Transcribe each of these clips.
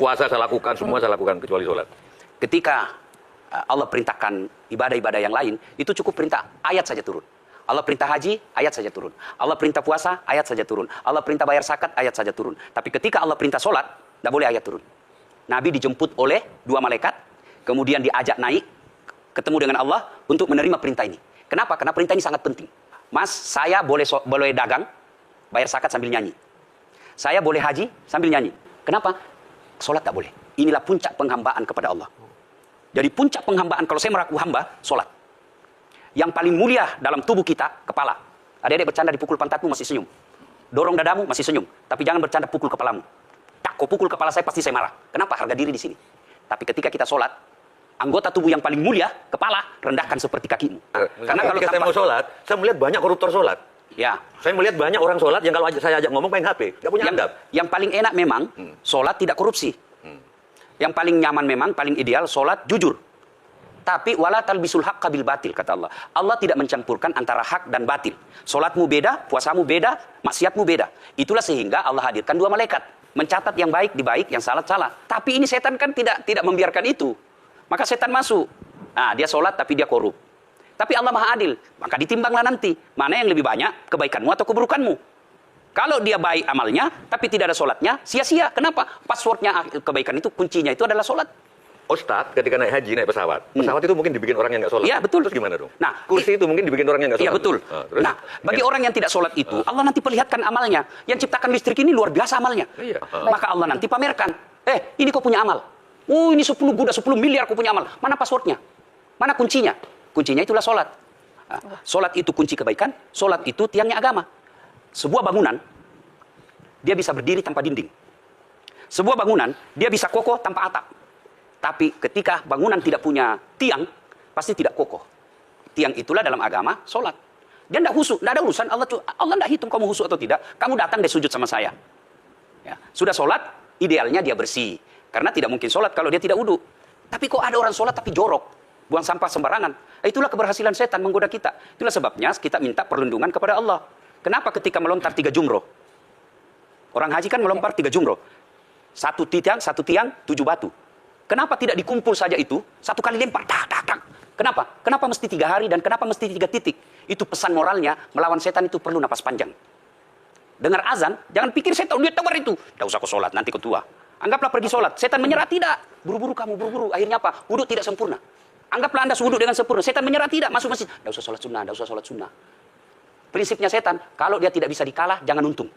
Puasa saya lakukan, semua saya lakukan kecuali sholat. Ketika Allah perintahkan ibadah-ibadah yang lain, itu cukup perintah ayat saja turun. Allah perintah haji, ayat saja turun. Allah perintah puasa, ayat saja turun. Allah perintah bayar zakat, ayat saja turun. Tapi ketika Allah perintah sholat, tidak boleh ayat turun. Nabi dijemput oleh 2 malaikat, kemudian diajak naik, ketemu dengan Allah untuk menerima perintah ini. Kenapa? Karena perintah ini sangat penting. Mas, saya boleh dagang, bayar zakat sambil nyanyi. Saya boleh haji sambil nyanyi. Kenapa? Sholat tak boleh. Inilah puncak penghambaan kepada Allah. Jadi puncak penghambaan kalau saya meraku hamba, sholat. Yang paling mulia dalam tubuh kita, kepala. Adik-adik bercanda dipukul pantatmu masih senyum. Dorong dadamu masih senyum. Tapi jangan bercanda pukul kepalamu. Tak, kau pukul kepala saya pasti saya marah. Kenapa? Harga diri di sini. Tapi ketika kita sholat, anggota tubuh yang paling mulia, kepala, rendahkan seperti kakimu. Karena kalau saya mau sholat, saya melihat banyak koruptor sholat. Ya. Saya melihat banyak orang sholat yang kalau saya ajak ngomong main HP, nggak punya adab. Yang paling enak memang, sholat tidak korupsi. Yang paling nyaman memang, paling ideal, sholat jujur. Tapi wala talbisul haqqa bil batil, kata Allah. Allah tidak mencampurkan antara hak dan batil. Sholatmu beda, puasamu beda, maksiatmu beda. Itulah sehingga Allah hadirkan 2 malaikat. Mencatat yang baik di baik, yang salah salah. Tapi ini setan kan tidak membiarkan itu. Maka setan masuk. Nah, dia sholat tapi dia korup. Tapi Allah Maha Adil. Maka ditimbanglah nanti. Mana yang lebih banyak, kebaikanmu atau keburukanmu. Kalau dia baik amalnya, tapi tidak ada sholatnya, sia-sia. Kenapa? Passwordnya kebaikan itu, kuncinya itu adalah sholat. Ustadz, ketika naik haji, naik pesawat. Pesawat itu mungkin dibikin orang yang nggak sholat. Iya, betul. Terus gimana dong? Nah, kursi itu mungkin dibikin orang yang nggak sholat. Iya, betul. Nah, bagi orang yang tidak sholat itu, Allah nanti perlihatkan amalnya. Yang ciptakan listrik ini luar biasa amalnya. Iya. Maka Allah nanti pamerkan. Ini kau punya amal. Oh, ini 10 miliar kau punya amal. Mana passwordnya? Mana kuncinya? Kuncinya itulah sholat. Sholat itu kunci kebaikan, sholat itu tiangnya agama. Sebuah bangunan, dia bisa berdiri tanpa dinding. Sebuah bangunan, dia bisa kokoh tanpa atap. Tapi ketika bangunan tidak punya tiang, pasti tidak kokoh. Tiang itulah dalam agama, sholat. Dia tidak husuk, tidak ada urusan. Allah tidak hitung kamu husuk atau tidak. Kamu datang deh sujud sama saya. Ya. Sudah sholat, idealnya dia bersih. Karena tidak mungkin sholat kalau dia tidak wudhu. Tapi kok ada orang sholat tapi jorok. Buang sampah sembarangan. Itulah keberhasilan setan menggoda kita. Itulah sebabnya kita minta perlindungan kepada Allah. Kenapa ketika melontar 3 jumroh? Orang haji kan melontar 3 jumroh. Satu tiang, 7 batu. Kenapa tidak dikumpul saja itu? 1 kali lempar. Tak, tak, tak. Kenapa? Kenapa mesti 3 hari dan kenapa mesti 3 titik? Itu pesan moralnya, melawan setan itu perlu napas panjang. Dengar azan, jangan pikir setan, lihat tawar itu. Tidak usah kau sholat, nanti kau tua. Anggaplah pergi sholat. Setan menyerah, tidak. Buru-buru kamu, buru-buru. Akhirnya apa? Wudhu tidak sempurna. Anggaplah Anda wudhu dengan sempurna. Setan menyerah, tidak. Masuk masjid. Tidak usah sholat sunnah, tidak usah sholat sunnah. Prinsipnya setan, kalau dia tidak bisa dikalah, jangan untung.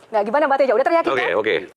Nah, gimana Mbak Teja? Udah teryakin kan? Oke.